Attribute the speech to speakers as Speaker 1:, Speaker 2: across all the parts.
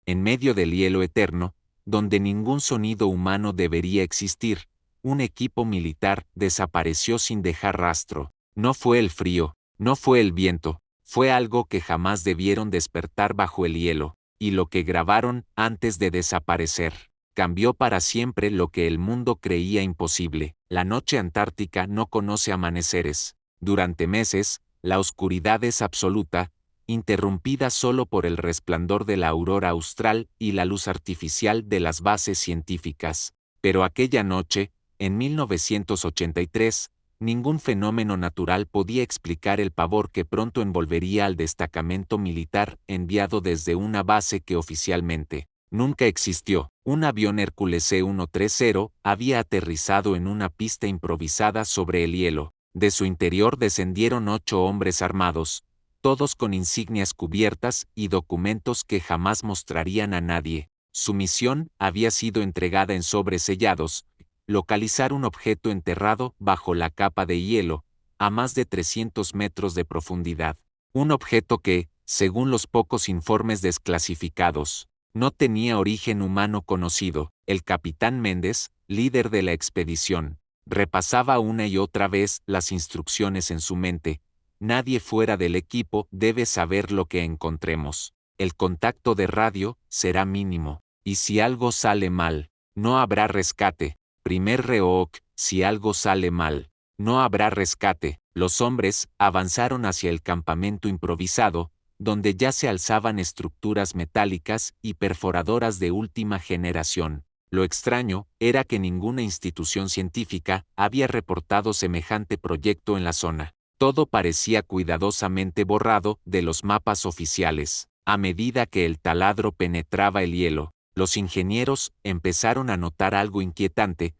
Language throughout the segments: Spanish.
Speaker 1: en medio del hielo eterno, donde ningún sonido humano debería existir, un equipo militar desapareció sin dejar rastro. No fue el frío, no fue el viento, fue algo que jamás debieron despertar bajo el hielo, y lo que grabaron antes de desaparecer cambió para siempre lo que el mundo creía imposible. La noche antártica no conoce amaneceres. Durante meses, la oscuridad es absoluta, interrumpida solo por el resplandor de la aurora austral y la luz artificial de las bases científicas. Pero aquella noche, en 1983, ningún fenómeno natural podía explicar el pavor que pronto envolvería al destacamento militar enviado desde una base que oficialmente nunca existió. Un avión Hércules C-130 había aterrizado en una pista improvisada sobre el hielo. De su interior descendieron 8 hombres armados, todos con insignias cubiertas y documentos que jamás mostrarían a nadie. Su misión había sido entregada en sobres sellados: localizar un objeto enterrado bajo la capa de hielo, a más de 300 metros de profundidad. Un objeto que, según los pocos informes desclasificados, no tenía origen humano conocido. El capitán Méndez, líder de la expedición, repasaba una y otra vez las instrucciones en su mente. Nadie fuera del equipo debe saber lo que encontremos. El contacto de radio será mínimo. Y si algo sale mal, no habrá rescate. Primer REOC, si algo sale mal, no habrá rescate. Los hombres avanzaron hacia el campamento improvisado, donde ya se alzaban estructuras metálicas y perforadoras de última generación. Lo extraño era que ninguna institución científica había reportado semejante proyecto en la zona. Todo parecía cuidadosamente borrado de los mapas oficiales. A medida que el taladro penetraba el hielo, los ingenieros empezaron a notar algo inquietante.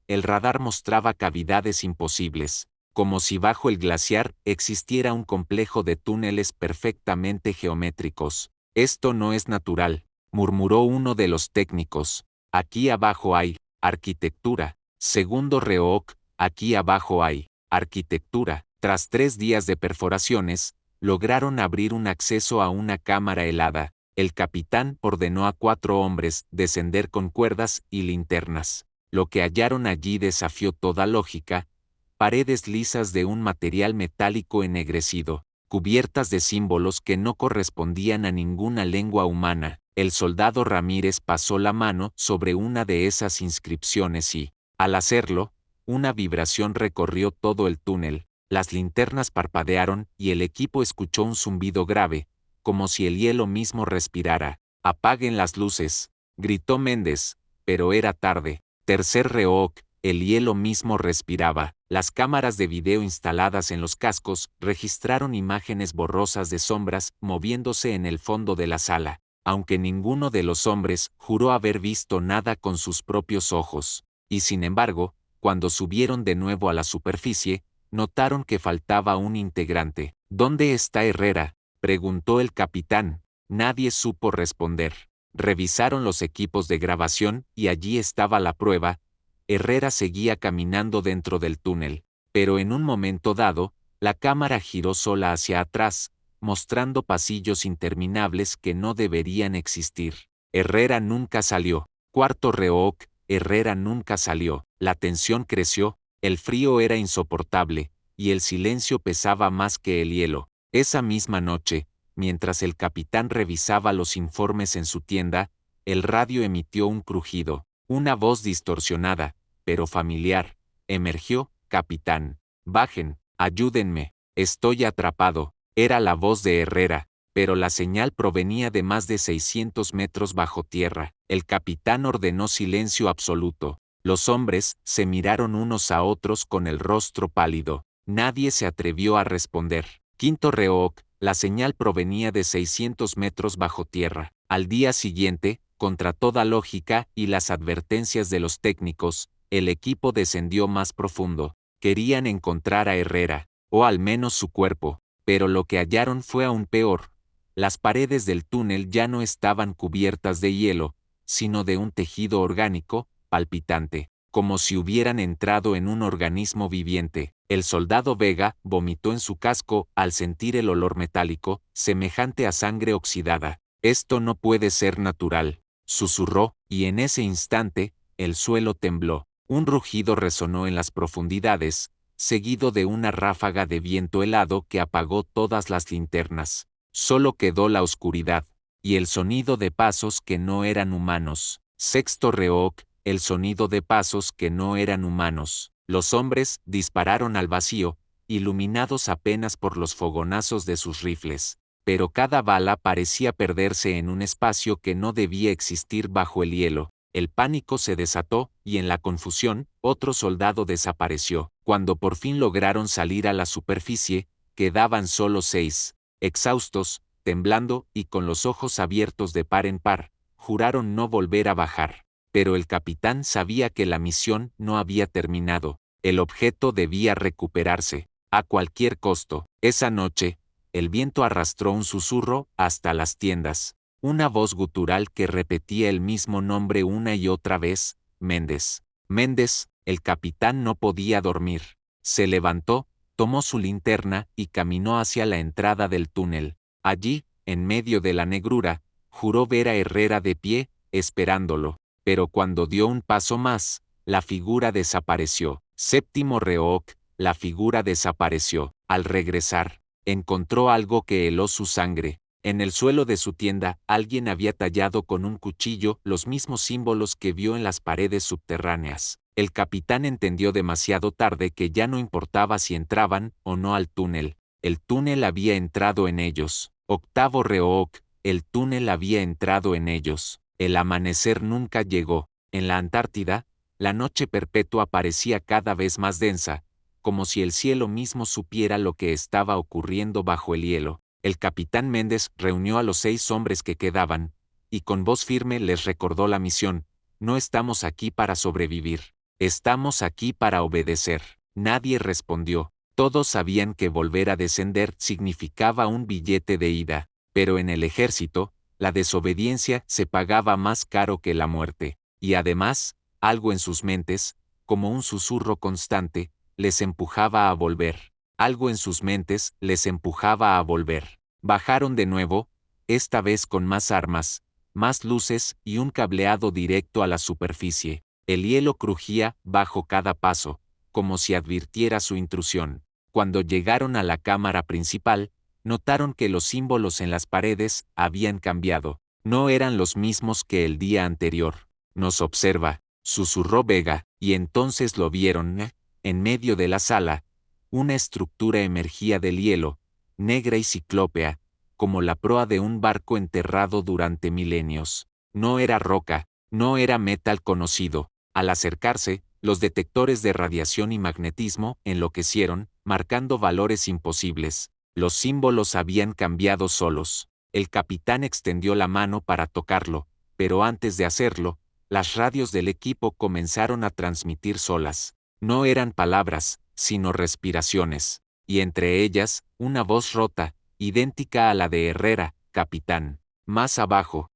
Speaker 1: El radar mostraba cavidades imposibles, como si bajo el glaciar existiera un complejo de túneles perfectamente geométricos. «Esto no es natural», murmuró uno de los técnicos. «Aquí abajo hay arquitectura». Segundo REOC, «Aquí abajo hay arquitectura». Tras 3 días de perforaciones, lograron abrir un acceso a una cámara helada. El capitán ordenó a 4 hombres descender con cuerdas y linternas. Lo que hallaron allí desafió toda lógica: paredes lisas de un material metálico ennegrecido, cubiertas de símbolos que no correspondían a ninguna lengua humana. El soldado Ramírez pasó la mano sobre una de esas inscripciones y, al hacerlo, una vibración recorrió todo el túnel. Las linternas parpadearon y el equipo escuchó un zumbido grave, como si el hielo mismo respirara. «Apaguen las luces», gritó Méndez, pero era tarde. Tercer REOC, el hielo mismo respiraba. Las cámaras de video instaladas en los cascos registraron imágenes borrosas de sombras moviéndose en el fondo de la sala, aunque ninguno de los hombres juró haber visto nada con sus propios ojos. Y sin embargo, cuando subieron de nuevo a la superficie, notaron que faltaba un integrante. «¿Dónde está Herrera?», preguntó el capitán. Nadie supo responder. Revisaron los equipos de grabación y allí estaba la prueba. Herrera seguía caminando dentro del túnel, pero en un momento dado, la cámara giró sola hacia atrás, mostrando pasillos interminables que no deberían existir. Herrera nunca salió. Cuarto REOC, Herrera nunca salió. La tensión creció, el frío era insoportable, y el silencio pesaba más que el hielo. Esa misma noche, mientras el capitán revisaba los informes en su tienda, el radio emitió un crujido. Una voz distorsionada, pero familiar, emergió: «Capitán, bajen, ayúdenme, estoy atrapado». Era la voz de Herrera, pero la señal provenía de más de 600 metros bajo tierra. El capitán ordenó silencio absoluto. Los hombres se miraron unos a otros con el rostro pálido. Nadie se atrevió a responder. Quinto REOC, la señal provenía de 600 metros bajo tierra. Al día siguiente, contra toda lógica y las advertencias de los técnicos, el equipo descendió más profundo. Querían encontrar a Herrera, o al menos su cuerpo, pero lo que hallaron fue aún peor. Las paredes del túnel ya no estaban cubiertas de hielo, sino de un tejido orgánico, palpitante, como si hubieran entrado en un organismo viviente. El soldado Vega vomitó en su casco al sentir el olor metálico, semejante a sangre oxidada. Esto no puede ser natural, susurró, y en ese instante, el suelo tembló. Un rugido resonó en las profundidades, seguido de una ráfaga de viento helado que apagó todas las linternas. Solo quedó la oscuridad, y el sonido de pasos que no eran humanos. Sexto Reoc, el sonido de pasos que no eran humanos. Los hombres dispararon al vacío, iluminados apenas por los fogonazos de sus rifles. Pero cada bala parecía perderse en un espacio que no debía existir bajo el hielo. El pánico se desató, y en la confusión, otro soldado desapareció. Cuando por fin lograron salir a la superficie, quedaban solo 6. Exhaustos, temblando y con los ojos abiertos de par en par, juraron no volver a bajar. Pero el capitán sabía que la misión no había terminado. El objeto debía recuperarse, a cualquier costo. Esa noche, el viento arrastró un susurro hasta las tiendas. Una voz gutural que repetía el mismo nombre una y otra vez, Méndez. Méndez, el capitán no podía dormir. Se levantó, tomó su linterna y caminó hacia la entrada del túnel. Allí, en medio de la negrura, juró ver a Herrera de pie, esperándolo. Pero cuando dio un paso más, la figura desapareció. Séptimo Reoc, la figura desapareció. Al regresar, encontró algo que heló su sangre. En el suelo de su tienda, alguien había tallado con un cuchillo los mismos símbolos que vio en las paredes subterráneas. El capitán entendió demasiado tarde que ya no importaba si entraban o no al túnel. El túnel había entrado en ellos. Octavo Reoc, el túnel había entrado en ellos. El amanecer nunca llegó. En la Antártida, la noche perpetua parecía cada vez más densa, como si el cielo mismo supiera lo que estaba ocurriendo bajo el hielo. El capitán Méndez reunió a los 6 hombres que quedaban, y con voz firme les recordó la misión: no estamos aquí para sobrevivir, estamos aquí para obedecer. Nadie respondió. Todos sabían que volver a descender significaba un billete de ida, pero en el ejército, la desobediencia se pagaba más caro que la muerte, y además, algo en sus mentes, como un susurro constante, les empujaba a volver. Algo en sus mentes les empujaba a volver. Bajaron de nuevo, esta vez con más armas, más luces y un cableado directo a la superficie. El hielo crujía bajo cada paso, como si advirtiera su intrusión. Cuando llegaron a la cámara principal, notaron que los símbolos en las paredes habían cambiado. No eran los mismos que el día anterior. Nos observa, susurró Vega, y entonces lo vieron. En medio de la sala, una estructura emergía del hielo, negra y ciclópea, como la proa de un barco enterrado durante milenios. No era roca, no era metal conocido. Al acercarse, los detectores de radiación y magnetismo enloquecieron, marcando valores imposibles. Los símbolos habían cambiado solos. El capitán extendió la mano para tocarlo, pero antes de hacerlo, las radios del equipo comenzaron a transmitir solas. No eran palabras, sino respiraciones, y entre ellas, una voz rota, idéntica a la de Herrera: capitán. Más abajo,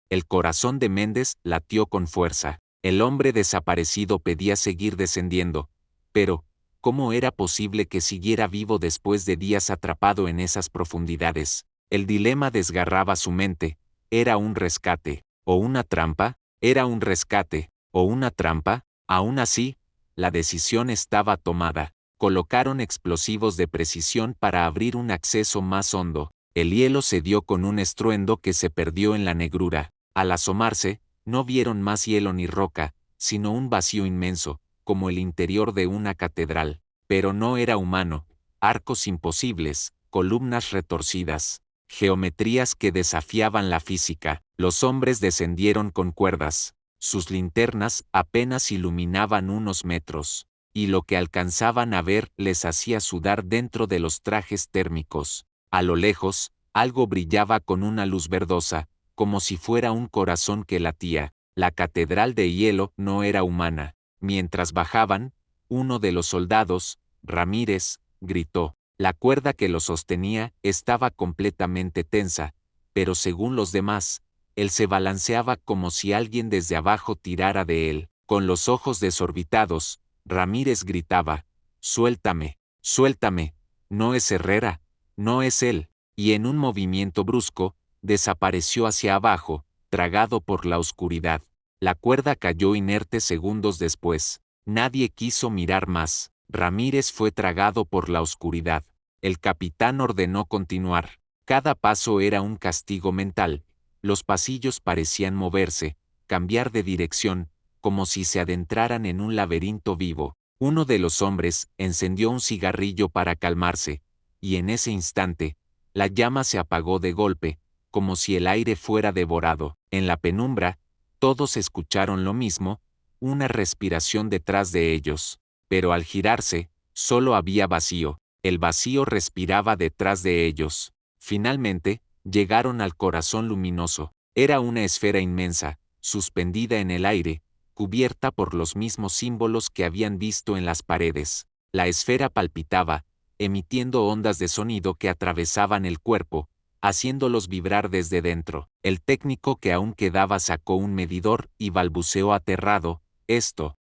Speaker 1: el corazón de Méndez latió con fuerza. El hombre desaparecido pedía seguir descendiendo, pero, ¿cómo era posible que siguiera vivo después de días atrapado en esas profundidades? El dilema desgarraba su mente. ¿Era un rescate, o una trampa? ¿Era un rescate, o una trampa? Aún así, la decisión estaba tomada. Colocaron explosivos de precisión para abrir un acceso más hondo. El hielo se dio con un estruendo que se perdió en la negrura. Al asomarse, no vieron más hielo ni roca, sino un vacío inmenso, como el interior de una catedral. Pero no era humano. Arcos imposibles, columnas retorcidas, geometrías que desafiaban la física. Los hombres descendieron con cuerdas. Sus linternas apenas iluminaban unos metros, y lo que alcanzaban a ver les hacía sudar dentro de los trajes térmicos. A lo lejos, algo brillaba con una luz verdosa, como si fuera un corazón que latía. La catedral de hielo no era humana. Mientras bajaban, uno de los soldados, Ramírez, gritó. La cuerda que lo sostenía estaba completamente tensa, pero según los demás, él se balanceaba como si alguien desde abajo tirara de él. Con los ojos desorbitados, Ramírez gritaba: «Suéltame, suéltame, no es Herrera, no es él». Y en un movimiento brusco, desapareció hacia abajo, tragado por la oscuridad. La cuerda cayó inerte segundos después. Nadie quiso mirar más. Ramírez fue tragado por la oscuridad. El capitán ordenó continuar. Cada paso era un castigo mental. Los pasillos parecían moverse, cambiar de dirección, como si se adentraran en un laberinto vivo. Uno de los hombres encendió un cigarrillo para calmarse, y en ese instante, la llama se apagó de golpe, como si el aire fuera devorado. En la penumbra, todos escucharon lo mismo, una respiración detrás de ellos. Pero al girarse, solo había vacío. El vacío respiraba detrás de ellos. Finalmente, llegaron al corazón luminoso. Era una esfera inmensa, suspendida en el aire, cubierta por los mismos símbolos que habían visto en las paredes. La esfera palpitaba, emitiendo ondas de sonido que atravesaban el cuerpo, haciéndolos vibrar desde dentro. El técnico que aún quedaba sacó un medidor y balbuceó aterrado: esto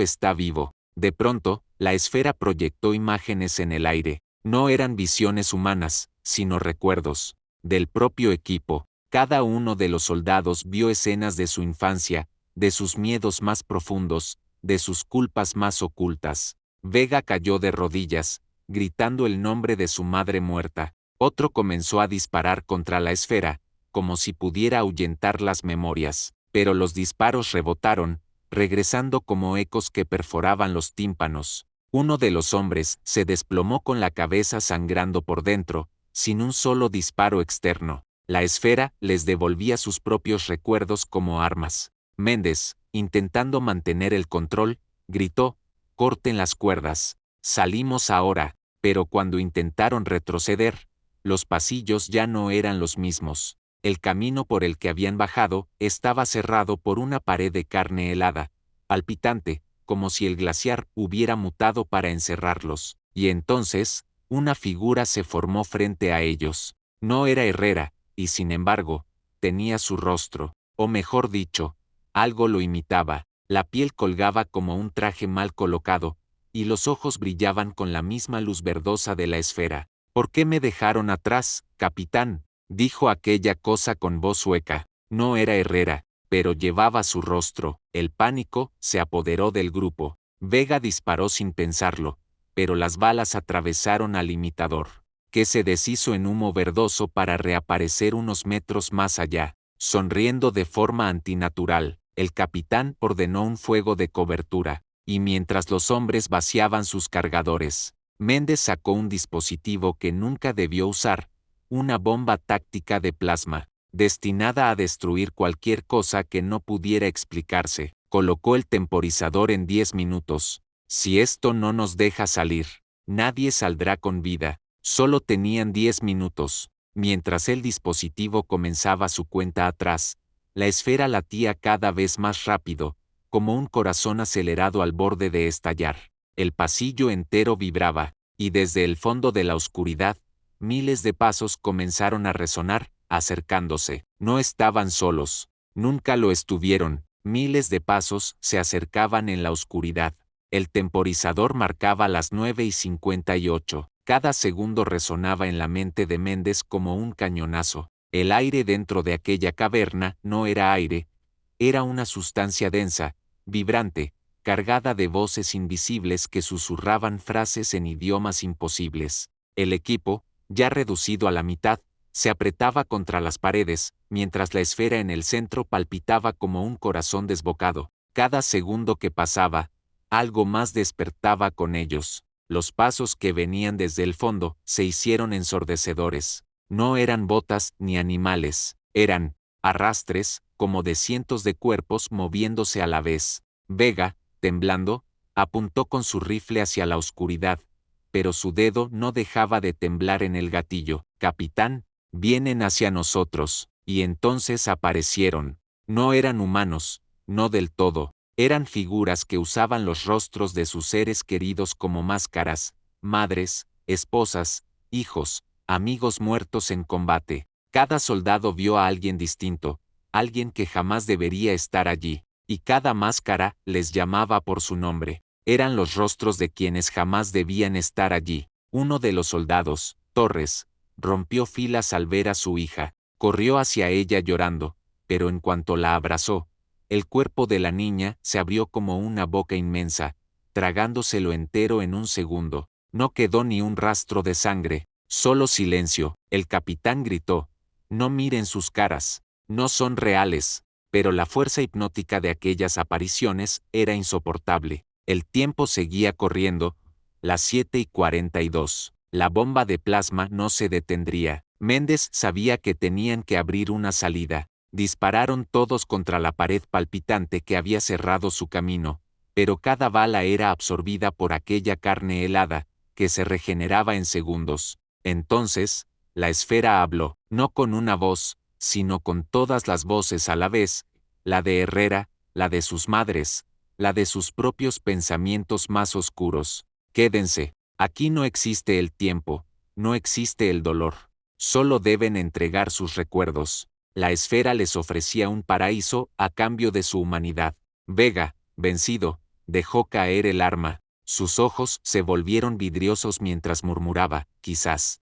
Speaker 1: está vivo. De pronto, la esfera proyectó imágenes en el aire. No eran visiones humanas, sino recuerdos del propio equipo. Cada uno de los soldados vio escenas de su infancia, de sus miedos más profundos, de sus culpas más ocultas. Vega cayó de rodillas, gritando el nombre de su madre muerta. Otro comenzó a disparar contra la esfera, como si pudiera ahuyentar las memorias, pero los disparos rebotaron, regresando como ecos que perforaban los tímpanos. Uno de los hombres se desplomó con la cabeza sangrando por dentro, sin un solo disparo externo. La esfera les devolvía sus propios recuerdos como armas. Méndez, intentando mantener el control, gritó: «Corten las cuerdas. Salimos ahora». Pero cuando intentaron retroceder, los pasillos ya no eran los mismos. El camino por el que habían bajado estaba cerrado por una pared de carne helada, palpitante, como si el glaciar hubiera mutado para encerrarlos. Y entonces, una figura se formó frente a ellos. No era Herrera, y sin embargo, tenía su rostro, o mejor dicho, algo lo imitaba. La piel colgaba como un traje mal colocado, y los ojos brillaban con la misma luz verdosa de la esfera. «¿Por qué me dejaron atrás, capitán?», dijo aquella cosa con voz hueca. No era Herrera, pero llevaba su rostro. El pánico se apoderó del grupo. Vega disparó sin pensarlo, pero las balas atravesaron al imitador, que se deshizo en humo verdoso para reaparecer unos metros más allá, sonriendo de forma antinatural. El capitán ordenó un fuego de cobertura, y mientras los hombres vaciaban sus cargadores, Méndez sacó un dispositivo que nunca debió usar, una bomba táctica de plasma, destinada a destruir cualquier cosa que no pudiera explicarse. Colocó el temporizador en 10 minutos. «Si esto no nos deja salir, nadie saldrá con vida». Solo tenían 10 minutos. Mientras el dispositivo comenzaba su cuenta atrás, la esfera latía cada vez más rápido, como un corazón acelerado al borde de estallar. El pasillo entero vibraba, y desde el fondo de la oscuridad, miles de pasos comenzaron a resonar, acercándose. No estaban solos. Nunca lo estuvieron. Miles de pasos se acercaban en la oscuridad. El temporizador marcaba las 9:58. Cada segundo resonaba en la mente de Méndez como un cañonazo. El aire dentro de aquella caverna no era aire, era una sustancia densa, vibrante, cargada de voces invisibles que susurraban frases en idiomas imposibles. El equipo, ya reducido a la mitad, se apretaba contra las paredes, mientras la esfera en el centro palpitaba como un corazón desbocado. Cada segundo que pasaba, algo más despertaba con ellos. Los pasos que venían desde el fondo se hicieron ensordecedores. No eran botas ni animales, eran arrastres, como de cientos de cuerpos moviéndose a la vez. Vega, temblando, apuntó con su rifle hacia la oscuridad, pero su dedo no dejaba de temblar en el gatillo. «Capitán, vienen hacia nosotros». Y entonces aparecieron. No eran humanos, no del todo. Eran figuras que usaban los rostros de sus seres queridos como máscaras: madres, esposas, hijos, amigos muertos en combate. Cada soldado vio a alguien distinto, alguien que jamás debería estar allí, y cada máscara les llamaba por su nombre. Eran los rostros de quienes jamás debían estar allí. Uno de los soldados, Torres, rompió filas al ver a su hija. Corrió hacia ella llorando, pero en cuanto la abrazó, el cuerpo de la niña se abrió como una boca inmensa, tragándoselo entero en un segundo. No quedó ni un rastro de sangre, solo silencio. El capitán gritó: «No miren sus caras, no son reales». Pero la fuerza hipnótica de aquellas apariciones era insoportable. El tiempo seguía corriendo, las 7:42. La bomba de plasma no se detendría. Méndez sabía que tenían que abrir una salida. Dispararon todos contra la pared palpitante que había cerrado su camino, pero cada bala era absorbida por aquella carne helada, que se regeneraba en segundos. Entonces, la esfera habló, no con una voz, sino con todas las voces a la vez, la de Herrera, la de sus madres, la de sus propios pensamientos más oscuros. Quédense, aquí no existe el tiempo, no existe el dolor, solo deben entregar sus recuerdos. La esfera les ofrecía un paraíso a cambio de su humanidad. Vega, vencido, dejó caer el arma. Sus ojos se volvieron vidriosos mientras murmuraba: quizás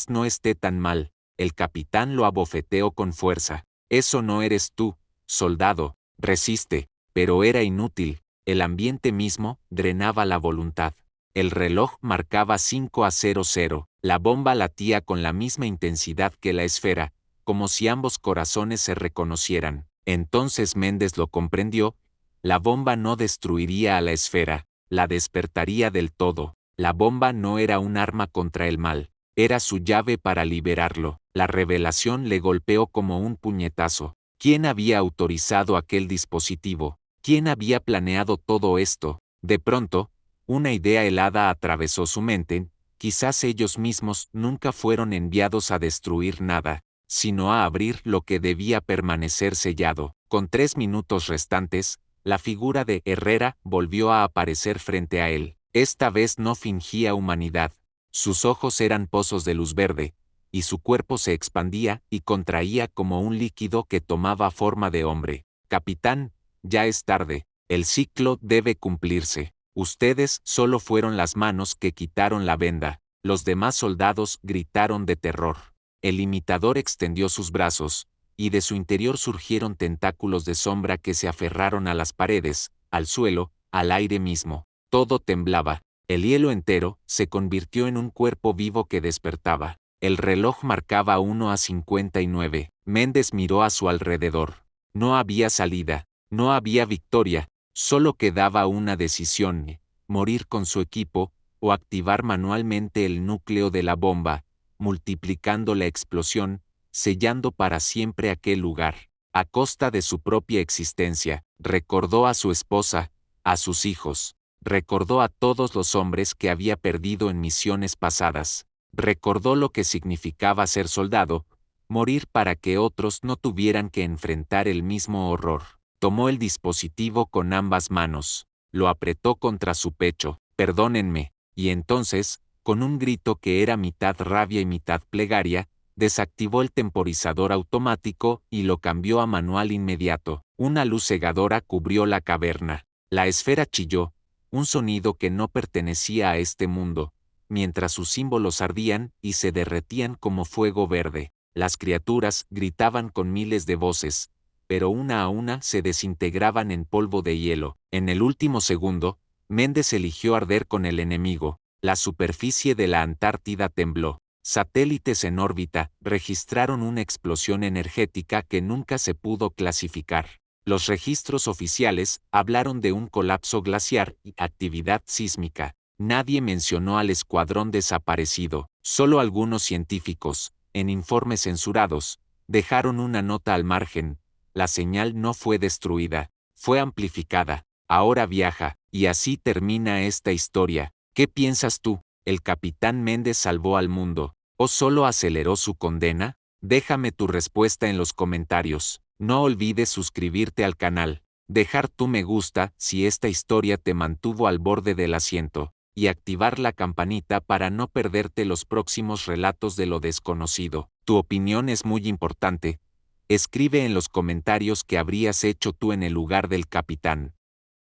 Speaker 1: no esté tan mal. El capitán lo abofeteó con fuerza. Eso no eres tú, soldado, resiste. Pero era inútil, el ambiente mismo drenaba la voluntad. El reloj marcaba 5:00. La bomba latía con la misma intensidad que la esfera, como si ambos corazones se reconocieran. Entonces Méndez lo comprendió: la bomba no destruiría a la esfera, la despertaría del todo. La bomba no era un arma contra el mal, era su llave para liberarlo. La revelación le golpeó como un puñetazo. ¿Quién había autorizado aquel dispositivo? ¿Quién había planeado todo esto? De pronto, una idea helada atravesó su mente: quizás ellos mismos nunca fueron enviados a destruir nada, sino a abrir lo que debía permanecer sellado. Con 3 minutos restantes, la figura de Herrera volvió a aparecer frente a él. Esta vez no fingía humanidad. Sus ojos eran pozos de luz verde, y su cuerpo se expandía y contraía como un líquido que tomaba forma de hombre. Capitán, ya es tarde, el ciclo debe cumplirse. Ustedes solo fueron las manos que quitaron la venda. Los demás soldados gritaron de terror. El imitador extendió sus brazos, y de su interior surgieron tentáculos de sombra que se aferraron a las paredes, al suelo, al aire mismo. Todo temblaba. El hielo entero se convirtió en un cuerpo vivo que despertaba. El reloj marcaba 1:59. Méndez miró a su alrededor. No había salida, no había victoria, solo quedaba una decisión: morir con su equipo, o activar manualmente el núcleo de la bomba, multiplicando la explosión, sellando para siempre aquel lugar, a costa de su propia existencia. Recordó a su esposa, a sus hijos, recordó a todos los hombres que había perdido en misiones pasadas, recordó lo que significaba ser soldado, morir para que otros no tuvieran que enfrentar el mismo horror. Tomó el dispositivo con ambas manos, lo apretó contra su pecho. «Perdónenme», y entonces, con un grito que era mitad rabia y mitad plegaria, desactivó el temporizador automático y lo cambió a manual inmediato. Una luz cegadora cubrió la caverna. La esfera chilló, un sonido que no pertenecía a este mundo, mientras sus símbolos ardían y se derretían como fuego verde. Las criaturas gritaban con miles de voces, pero una a una se desintegraban en polvo de hielo. En el último segundo, Méndez eligió arder con el enemigo. La superficie de la Antártida tembló. Satélites en órbita registraron una explosión energética que nunca se pudo clasificar. Los registros oficiales hablaron de un colapso glaciar y actividad sísmica. Nadie mencionó al escuadrón desaparecido. Solo algunos científicos, en informes censurados, dejaron una nota al margen: la señal no fue destruida, fue amplificada, ahora viaja. Y así termina esta historia. ¿Qué piensas tú? ¿El capitán Méndez salvó al mundo, o solo aceleró su condena? Déjame tu respuesta en los comentarios. No olvides suscribirte al canal, dejar tu me gusta si esta historia te mantuvo al borde del asiento, y activar la campanita para no perderte los próximos relatos de lo desconocido. Tu opinión es muy importante. Escribe en los comentarios qué habrías hecho tú en el lugar del capitán.